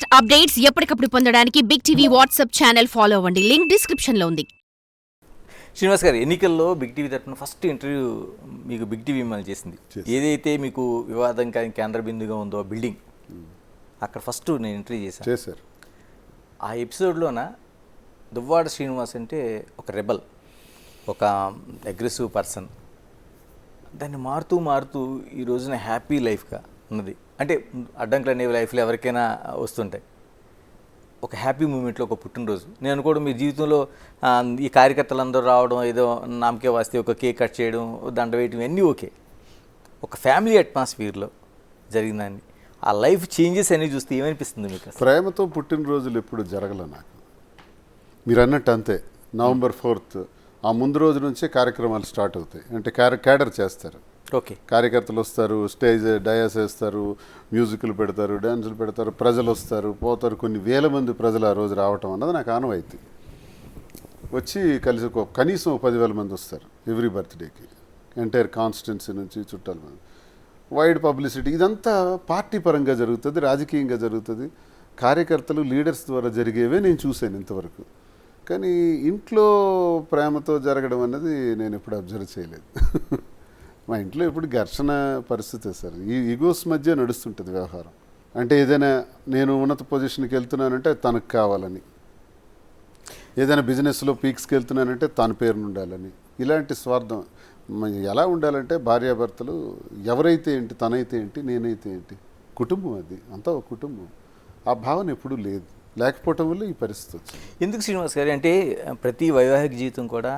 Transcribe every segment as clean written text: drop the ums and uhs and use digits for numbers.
Latest updates ఎప్పటికప్పుడు పొందడానికి big TV WhatsApp channel follow అవ్వండి. లింక్ డిస్క్రిప్షన్ లో ఉంది. శ్రీనివాస్ గారు, ఎన్నికల్లో బిగ్ టీవీ తరఫున ఫస్ట్ ఇంటర్వ్యూ మీకు బిగ్ టీవీ మిమ్మల్ని చేసింది. ఏదైతే మీకు వివాదం కేంద్ర బిందుగా ఉందో బిల్డింగ్, అక్కడ ఫస్ట్ నేను ఇంటర్వ్యూ చేశాను. ఆ ఎపిసోడ్లోన దువ్వాడ శ్రీనివాస్ అంటే ఒక రెబల్, ఒక అగ్రెసివ్ పర్సన్. దాన్ని మారుతూ ఈ రోజున హ్యాపీ లైఫ్గా ఉన్నది. అంటే అడ్డంకులు అనేవి లైఫ్లో ఎవరికైనా వస్తుంటాయి. ఒక హ్యాపీ మూమెంట్లో ఒక పుట్టినరోజు నేను అనుకోవడం, మీ జీవితంలో ఈ కార్యకర్తలందరూ రావడం, ఏదో నామకే వాస్తే ఒక కేక్ కట్ చేయడం, దండ వేయడం, ఇవన్నీ ఓకే. ఒక ఫ్యామిలీ అట్మాస్ఫియర్లో జరిగిందాన్ని, ఆ లైఫ్ చేంజెస్ అన్నీ చూస్తే ఏమనిపిస్తుంది మీకు? ప్రేమతో పుట్టినరోజులు ఎప్పుడు జరగలే నాకు. మీరు అన్నట్టు అంతే. November 4th ఆ ముందు రోజు నుంచే కార్యక్రమాలు స్టార్ట్ అవుతాయి. అంటే క్యాడర్ చేస్తారు. ఓకే, కార్యకర్తలు వస్తారు, స్టేజ్ డయాస్ వేస్తారు, మ్యూజిక్లు పెడతారు, డ్యాన్సులు పెడతారు, ప్రజలు వస్తారు, పోతారు. కొన్ని వేల మంది ప్రజలు ఆ రోజు రావటం అన్నది నాకు ఆనవాయితీ. వచ్చి కలిసి కనీసం 10,000 మంది వస్తారు ఎవ్రీ బర్త్డేకి. ఎంటైర్ కాన్స్టిట్యున్సీ నుంచి చుట్టాల మంది. Wide publicity. ఇదంతా పార్టీ పరంగా జరుగుతుంది, రాజకీయంగా జరుగుతుంది. కార్యకర్తలు లీడర్స్ ద్వారా జరిగేవే నేను చూశాను ఇంతవరకు. కానీ ఇంట్లో ప్రేమతో జరగడం అన్నది నేను ఎప్పుడు అబ్జర్వ్ చేయలేదు. మా ఇంట్లో ఎప్పుడు ఘర్షణ పరిస్థితే సార్. ఈ ఈగోస్ మధ్య నడుస్తుంటుంది వ్యవహారం. అంటే ఏదైనా నేను ఉన్నత పొజిషన్కి వెళ్తున్నానంటే తనకు కావాలని, ఏదైనా బిజినెస్లో పీక్స్కి వెళ్తున్నానంటే తన పేరును ఉండాలని, ఇలాంటి స్వార్థం. ఎలా ఉండాలంటే భార్యాభర్తలు ఎవరైతే ఏంటి, తనైతే ఏంటి, నేనైతే ఏంటి, కుటుంబం అది అంతా ఒక కుటుంబం. ఆ భావన ఎప్పుడూ లేదు. లేకపోవటం వల్ల ఈ పరిస్థితి వచ్చింది. ఎందుకు శ్రీనివాస్ గారు అంటే ప్రతి వైవాహిక జీవితం కూడా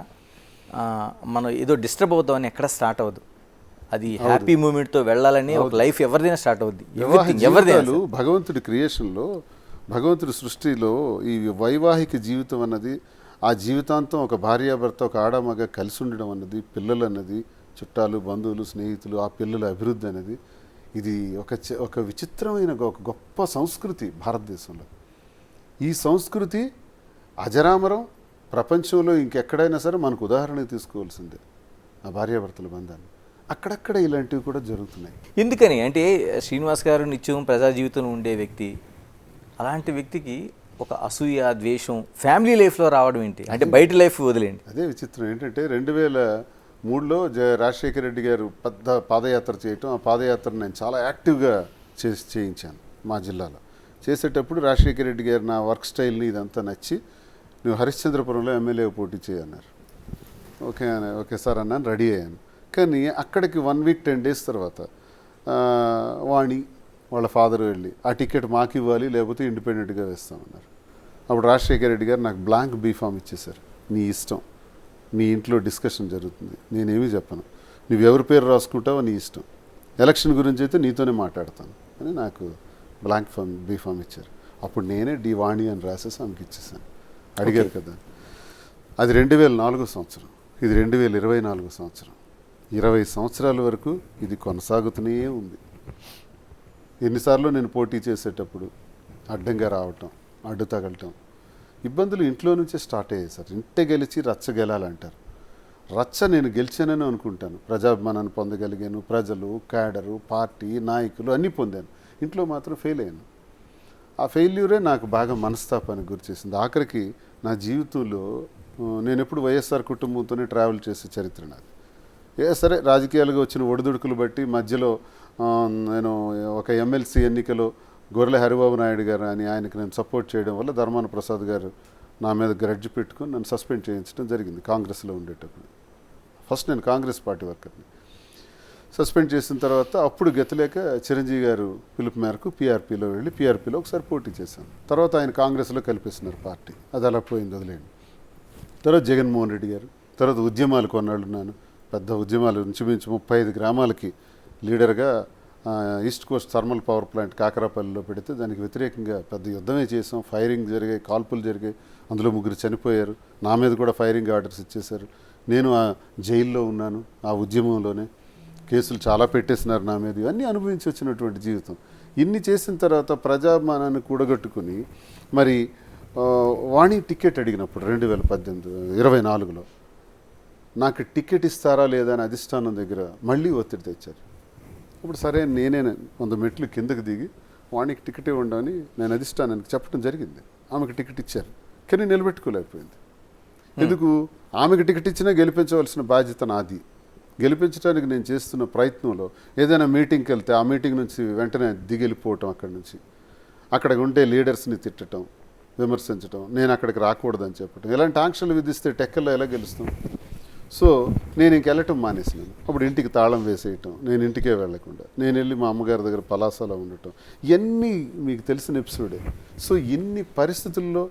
మనం ఏదో డిస్టర్బ్ అవుతామని ఎక్కడ స్టార్ట్ అవ్వదు. అది హ్యాపీ మూమెంట్తో వెళ్ళాలని ఒక లైఫ్ ఎవరిదైనా స్టార్ట్ అవుద్ది. ఎవరిదైనా భగవంతుడి క్రియేషన్లో, భగవంతుడి సృష్టిలో ఈ వైవాహిక జీవితం అన్నది, ఆ జీవితాంతం ఒక భార్యాభర్త, ఒక ఆడమగ కలిసి ఉండడం అన్నది, పిల్లలు అన్నది, చుట్టాలు, బంధువులు, స్నేహితులు, ఆ పిల్లల అభివృద్ధి అనేది, ఇది ఒక విచిత్రమైన ఒక గొప్ప సంస్కృతి భారతదేశంలో. ఈ సంస్కృతి అజరామరం. ప్రపంచంలో ఇంకెక్కడైనా సరే మనకు ఉదాహరణ తీసుకోవాల్సిందే ఆ భార్యాభర్తల బంధాన్ని. అక్కడక్కడ ఇలాంటివి కూడా జరుగుతున్నాయి. ఎందుకని అంటే శ్రీనివాస్ గారు నిత్యం ప్రజా జీవితంలో ఉండే వ్యక్తి, అలాంటి వ్యక్తికి ఒక అసూయ, ద్వేషం ఫ్యామిలీ లైఫ్లో రావడం ఏంటి? అంటే బయట లైఫ్ వదిలేండి. అదే విచిత్రం. ఏంటంటే 2003లో రాజశేఖర రెడ్డి గారు పెద్ద పాదయాత్ర చేయటం, ఆ పాదయాత్ర నేను చాలా యాక్టివ్గా చేయించాను మా జిల్లాలో. చేసేటప్పుడు రాజశేఖర రెడ్డి గారు నా వర్క్ స్టైల్ని ఇదంతా నచ్చి, నువ్వు హరిశ్చంద్రపురంలో ఎమ్మెల్యే పోటీ చేయన్నారు. ఓకే సార్ అన్నాను, రెడీ అయ్యాను. కానీ అక్కడికి 1 week 10 days తర్వాత వాణి వాళ్ళ ఫాదర్ వెళ్ళి ఆ టికెట్ మాకు ఇవ్వాలి, లేకపోతే ఇండిపెండెంట్గా వేస్తామన్నారు. అప్పుడు రాజశేఖర రెడ్డి గారు నాకు బ్లాంక్ బీఫామ్ ఇచ్చేశారు. నీ ఇష్టం, నీ ఇంట్లో డిస్కషన్ జరుగుతుంది, నేనేమీ చెప్పను, నువ్వు ఎవరి పేరు రాసుకుంటావో నీ ఇష్టం, ఎలక్షన్ గురించి అయితే నీతోనే మాట్లాడతాను అని నాకు బ్లాంక్ బీఫామ్ ఇచ్చారు. అప్పుడు నేనే డి వాణి అని రాసేసి ఆమెకి ఇచ్చేసాను. అడిగారు కదా. అది 2004 సంవత్సరం, ఇది 2024 సంవత్సరం. 20 సంవత్సరాల వరకు ఇది కొనసాగుతూనే ఉంది. ఎన్నిసార్లు నేను పోటీ చేసేటప్పుడు అడ్డంగా రావటం, అడ్డు తగలటం, ఇబ్బందులు ఇంట్లో నుంచే స్టార్ట్ అయ్యాయి సార్. ఇంటే గెలిచి రచ్చ గెలాలంటారు. రచ్చ నేను గెలిచానని అనుకుంటాను. ప్రజాభిమానాన్ని పొందగలిగాను, ప్రజలు, క్యాడరు, పార్టీ, నాయకులు అన్నీ పొందాను. ఇంట్లో మాత్రం ఫెయిల్ అయ్యాను. ఆ ఫెయిల్యూరే నాకు బాగా మనస్తాపానికి గురిచేసింది. ఆఖరికి నా జీవితంలో నేను ఎప్పుడు వైఎస్ఆర్ కుటుంబంతోనే ట్రావెల్ చేసే చరిత్ర నాది. సరే రాజకీయాలుగా వచ్చిన ఒడిదుడుకులు బట్టి మధ్యలో నేను ఒక ఎమ్మెల్సీ ఎన్నికలో గొర్రెల హరిబాబు నాయుడు గారు అని ఆయనకి నేను సపోర్ట్ చేయడం వల్ల ధర్మాన ప్రసాద్ గారు నా మీద గ్రడ్జ్ పెట్టుకుని నన్ను సస్పెండ్ చేయించడం జరిగింది కాంగ్రెస్లో ఉండేటప్పుడు. ఫస్ట్ నేను కాంగ్రెస్ పార్టీ వర్కర్ని. సస్పెండ్ చేసిన తర్వాత అప్పుడు గతిలేక చిరంజీవి గారు పిలుపు మేరకు పీఆర్పీలో వెళ్ళి పీఆర్పీలో ఒకసారి పోటీ చేశాను. తర్వాత ఆయన కాంగ్రెస్లో కలిపేస్తున్నారు పార్టీ. అది అలా పోయింది, వదిలేండి. తర్వాత జగన్మోహన్ రెడ్డి గారు, తర్వాత ఉద్యమాలు కొన్నాళ్ళు ఉన్నాను. పెద్ద ఉద్యమాలు ఇంచుమించు 35 గ్రామాలకి లీడర్గా east coast thermal power plant కాకరాపల్లిలో పెడితే దానికి వ్యతిరేకంగా పెద్ద యుద్ధమే చేసాం. ఫైరింగ్ జరిగాయి, కాల్పులు జరిగాయి, అందులో 3 చనిపోయారు. నా మీద కూడా ఫైరింగ్ ఆర్డర్స్ ఇచ్చేశారు. నేను ఆ జైల్లో ఉన్నాను. ఆ ఉద్యమంలోనే కేసులు చాలా పెట్టేసినారు నా మీద. ఇవన్నీ అనుభవించి వచ్చినటువంటి జీవితం. ఇన్ని చేసిన తర్వాత ప్రజాభిమానాన్ని కూడగట్టుకుని మరి వాణి టికెట్ అడిగినప్పుడు 2024లో నాకు టికెట్ ఇస్తారా లేదా అని అధిష్టానం దగ్గర మళ్ళీ ఒత్తిడి తెచ్చారు. అప్పుడు సరే నేనే 100 మెట్లు కిందకి దిగి వాణికి టికెట్ ఇవ్వండి అని నేను అధిష్టానానికి చెప్పడం జరిగింది. ఆమెకు టికెట్ ఇచ్చారు, కానీ నిలబెట్టుకోలేకపోయింది. ఎందుకు? ఆమెకు టికెట్ ఇచ్చినా గెలిపించవలసిన బాధ్యత నాది. గెలిపించడానికి నేను చేస్తున్న ప్రయత్నంలో ఏదైనా మీటింగ్కి వెళ్తే ఆ మీటింగ్ నుంచి వెంటనే దిగెళ్ళిపోవటం, అక్కడి నుంచి అక్కడ ఉండే లీడర్స్ని తిట్టడం, విమర్శించడం, నేను అక్కడికి రాకూడదని చెప్పటం, ఇలాంటి ఆంక్షలు విధిస్తే టెక్కల్లో ఎలా గెలుస్తాం? సో నేను ఇంకెళ్ళటం మానేసినాను. అప్పుడు ఇంటికి తాళం వేసేయటం, నేను ఇంటికే వెళ్లకుండా నేను వెళ్ళి మా అమ్మగారి దగ్గర పలాసలో ఉండటం, ఇవన్నీ మీకు తెలిసిన ఎపిసోడే. సో ఇన్ని పరిస్థితుల్లో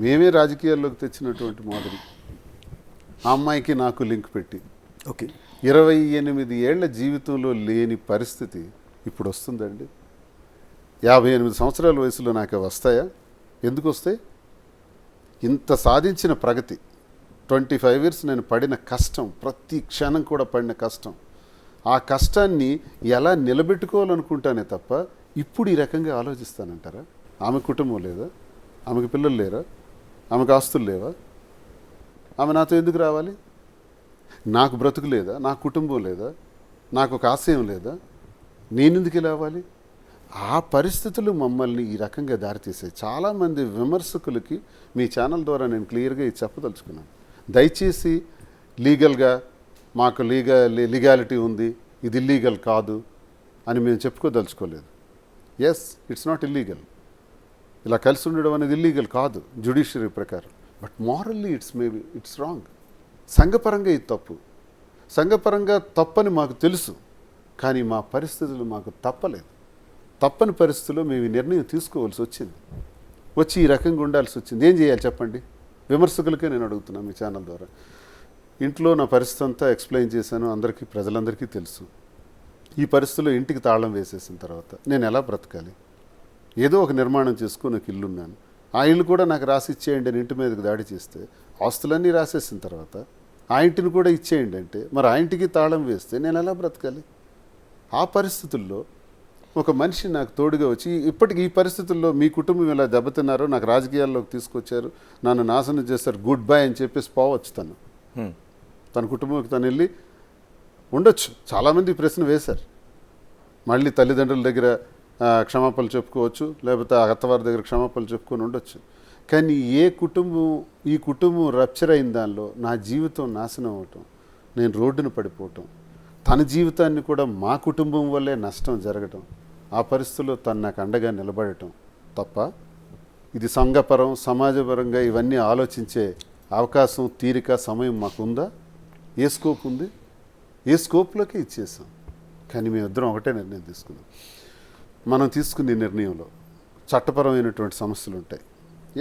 మేమే రాజకీయాల్లోకి తెచ్చినటువంటి మాదిరి ఆ అమ్మాయికి నాకు లింక్ పెట్టి ఓకే 28 ఏళ్ల జీవితంలో లేని పరిస్థితి ఇప్పుడు వస్తుందండి. 58 సంవత్సరాల వయసులో నాకు వస్తాయా? ఎందుకు వస్తాయి? ఇంత సాధించిన ప్రగతి, 25 ఇయర్స్ నేను పడిన కష్టం, ప్రతి క్షణం కూడా పడిన కష్టం, ఆ కష్టాన్ని ఎలా నిలబెట్టుకోవాలనుకుంటానే తప్ప ఇప్పుడు ఈ రకంగా ఆలోచిస్తానంటారా? ఆమె కుటుంబం లేదా? ఆమెకు పిల్లలు లేరా? ఆమెకు ఆస్తులు లేవా? ఆమె నాతో ఎందుకు రావాలి? నాకు బ్రతుకు లేదా? నాకు కుటుంబం లేదా? నాకు ఒక ఆశయం లేదా? నేనెందుకు రావాలి? ఆ పరిస్థితులు మమ్మల్ని ఈ రకంగా దారితీసాయి. చాలామంది విమర్శకులకి మీ ఛానల్ ద్వారా నేను క్లియర్గా ఇది చెప్పదలుచుకున్నాను. దయచేసి లీగల్గా మాకు లీగాలిటీ ఉంది, ఇది ఇల్లీగల్ కాదు అని మేము చెప్పుకోదలుచుకోలేదు. Yes, it's not illegal. ఇలా కలిసి ఉండడం అనేది ఇల్లీగల్ కాదు జ్యుడిషియరీ ప్రకారం. But morally it's wrong. సంఘపరంగా ఇది తప్పు. సంఘపరంగా తప్పని మాకు తెలుసు, కానీ మా పరిస్థితులు మాకు తప్పలేదు. తప్పని పరిస్థితుల్లో మేము ఈ నిర్ణయం తీసుకోవాల్సి వచ్చింది. వచ్చి ఈ రకంగా ఉండాల్సి వచ్చింది. ఏం చేయాలి చెప్పండి? విమర్శకులకే నేను అడుగుతున్నాను మీ ఛానల్ ద్వారా. ఇంట్లో నా పరిస్థితి అంతా ఎక్స్ప్లెయిన్ చేశాను, అందరికీ ప్రజలందరికీ తెలుసు. ఈ పరిస్థితుల్లో ఇంటికి తాళం వేసేసిన తర్వాత నేను ఎలా బ్రతకాలి? ఏదో ఒక నిర్మాణం చేసుకుని ఒక ఇల్లు ఉన్నాను, ఆ ఇల్లు కూడా నాకు రాసి ఇచ్చేయండి అని ఇంటి మీదకి దాడి చేస్తే, ఆస్తులన్నీ రాసేసిన తర్వాత ఆ ఇంటిని కూడా ఇచ్చేయండి అంటే, మరి ఆ ఇంటికి తాళం వేస్తే నేను ఎలా బ్రతకాలి? ఆ పరిస్థితుల్లో ఒక మనిషి నాకు తోడుగా వచ్చి, ఇప్పటికి ఈ పరిస్థితుల్లో మీ కుటుంబం ఇలా దెబ్బతిన్నారో, నాకు రాజకీయాల్లోకి తీసుకొచ్చారు, నన్ను నాశనం చేస్తారు, గుడ్ బై అని చెప్పేసి పోవచ్చు తన కుటుంబంకి తను వెళ్ళి ఉండొచ్చు. చాలామంది ప్రశ్న వేశారు. మళ్ళీ తల్లిదండ్రుల దగ్గర క్షమాపణలు చెప్పుకోవచ్చు, లేకపోతే ఆ అత్తవారి దగ్గర క్షమాపణలు చెప్పుకొని ఉండొచ్చు. కానీ ఈ కుటుంబం రప్చర్ అయిన దానిలో నా జీవితం నాశనం అవటం, నేను రోడ్డున పడిపోవటం, తన జీవితాన్ని కూడా మా కుటుంబం వల్లే నష్టం జరగటం, ఆ పరిస్థితుల్లో తను నాకు అండగా నిలబడటం తప్ప, ఇది సంఘపరం సమాజపరంగా ఇవన్నీ ఆలోచించే అవకాశం, తీరిక, సమయం మాకుందా? ఏ స్కోప్ ఉంది? ఏ స్కోప్లోకి ఇచ్చేసాం. కానీ మేమిద్దరం ఒకటే నిర్ణయం తీసుకున్నాం. మనం తీసుకునే నిర్ణయంలో చట్టపరమైనటువంటి సమస్యలు ఉంటాయి.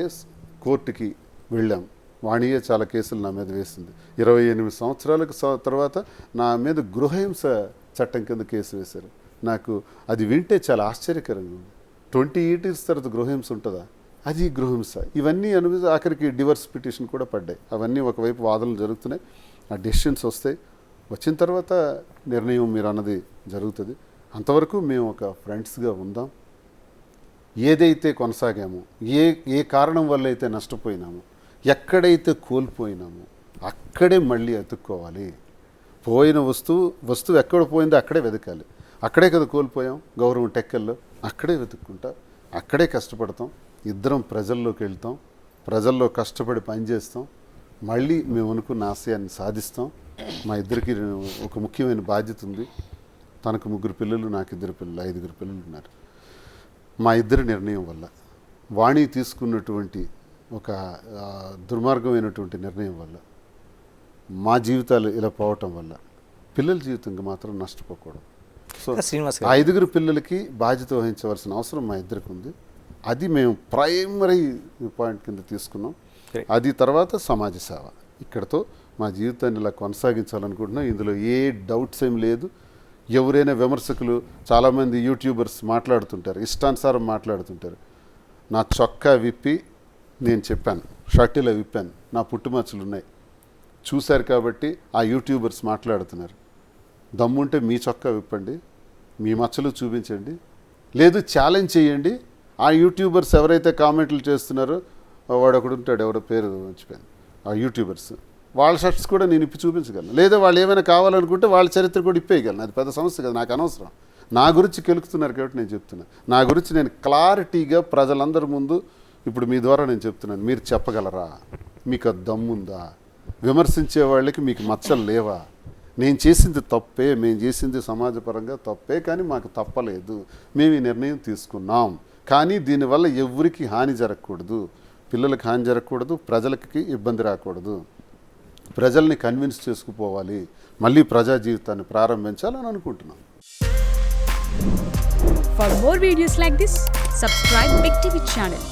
ఎస్, కోర్టుకి వెళ్ళాం. వాణియే చాలా కేసులు నా మీద వేసింది. 28 సంవత్సరాలకు తర్వాత నా మీద గృహహింస చట్టం కింద కేసు వేశారు. నాకు అది వింటే చాలా ఆశ్చర్యకరంగా ఉంది. 28 years తర్వాత గృహహింస ఉంటుందా? అది గృహహింస. ఇవన్నీ ఆఖరికి డివర్స్ పిటిషన్ కూడా పడ్డాయి. అవన్నీ ఒకవైపు వాదనలు జరుగుతున్నాయి, ఆ డెసిషన్స్ వస్తాయి. వచ్చిన తర్వాత నిర్ణయం మీరు అన్నది జరుగుతుంది. అంతవరకు మేము ఒక ఫ్రెండ్స్గా ఉందాం. ఏదైతే కొనసాగామో, ఏ కారణం వల్ల అయితే నష్టపోయినామో, ఎక్కడైతే కోల్పోయినామో అక్కడే మళ్ళీ ఎత్తుక్కోవాలి. పోయిన వస్తువు ఎక్కడ పోయిందో అక్కడే వెతకాలి. అక్కడే కదా కోల్పోయాం గౌరవం టెక్కల్లో, అక్కడే వెతుక్కుంటా, అక్కడే కష్టపడతాం. ఇద్దరం ప్రజల్లోకి వెళ్తాం, ప్రజల్లో కష్టపడి పనిచేస్తాం, మళ్ళీ మేము అనుకున్న ఆశయాన్ని సాధిస్తాం. మా ఇద్దరికి ఒక ముఖ్యమైన బాధ్యత ఉంది. తనకు 3 పిల్లలు, నాకు 2 పిల్లలు, 5 పిల్లలు ఉన్నారు. మా ఇద్దరి నిర్ణయం వల్ల, వాణి తీసుకున్నటువంటి ఒక దుర్మార్గమైనటువంటి నిర్ణయం వల్ల, మా జీవితాలు ఇలా పోవటం వల్ల పిల్లల జీవితంగా మాత్రం నష్టపోకూడదు. సో శ్రీనివాస్ 5 పిల్లలకి బాధ్యత వహించవలసిన అవసరం మా ఇద్దరికి ఉంది. అది మేము ప్రైమరీ పాయింట్ కింద తీసుకున్నాం. అది తర్వాత సమాజ సేవ. ఇక్కడతో మా జీవితాన్ని ఇలా కొనసాగించాలనుకుంటున్నాం. ఇందులో ఏ డౌట్స్ ఏం లేదు. ఎవరైనా విమర్శకులు, చాలామంది యూట్యూబర్స్ మాట్లాడుతుంటారు, ఇష్టానుసారం మాట్లాడుతుంటారు. నా చొక్కా విప్పి నేను చెప్పాను, షర్టిలా విప్పాను, నా పుట్టుమచ్చలు ఉన్నాయి, చూశారు కాబట్టి ఆ యూట్యూబర్స్ మాట్లాడుతున్నారు. దమ్ముంటే మీ చొక్కా విప్పండి, మీ మచ్చలు చూపించండి, లేదు ఛాలెంజ్ చేయండి. ఆ యూట్యూబర్స్ ఎవరైతే కామెంట్లు చేస్తున్నారో, వాడు ఒకడు ఉంటాడు, ఎవరో పేరు మర్చిపోయాను, ఆ యూట్యూబర్స్, వాళ్ళ షర్ట్స్ కూడా నేను ఇప్పి చూపించగలను. లేదా వాళ్ళు ఏమైనా కావాలనుకుంటే వాళ్ళ చరిత్ర కూడా ఇప్పేయగలను. అది పెద్ద సమస్య కదా, నాకు అనవసరం. నా గురించి కెలుకుతున్నారు కాబట్టి నేను చెప్తున్నా. నా గురించి నేను క్లారిటీగా ప్రజలందరి ముందు ఇప్పుడు మీ ద్వారా నేను చెప్తున్నాను. మీరు చెప్పగలరా? మీకు ఆ దమ్ముందా? విమర్శించే వాళ్ళకి మీకు మచ్చలు లేవా? నేను చేసింది తప్పే, మేము చేసింది సమాజపరంగా తప్పే, కానీ మాకు తప్పలేదు, మేము ఈ నిర్ణయం తీసుకున్నాం. కానీ దీనివల్ల ఎవరికి హాని జరగకూడదు, పిల్లలకి హాని జరగకూడదు, ప్రజలకి ఇబ్బంది రాకూడదు, ప్రజల్ని కన్విన్స్ చేసుకుపోవాలి, మళ్ళీ ప్రజా జీవితాన్ని ప్రారంభించాలని అనుకుంటున్నాం. For more videos like this, subscribe Big TV channel.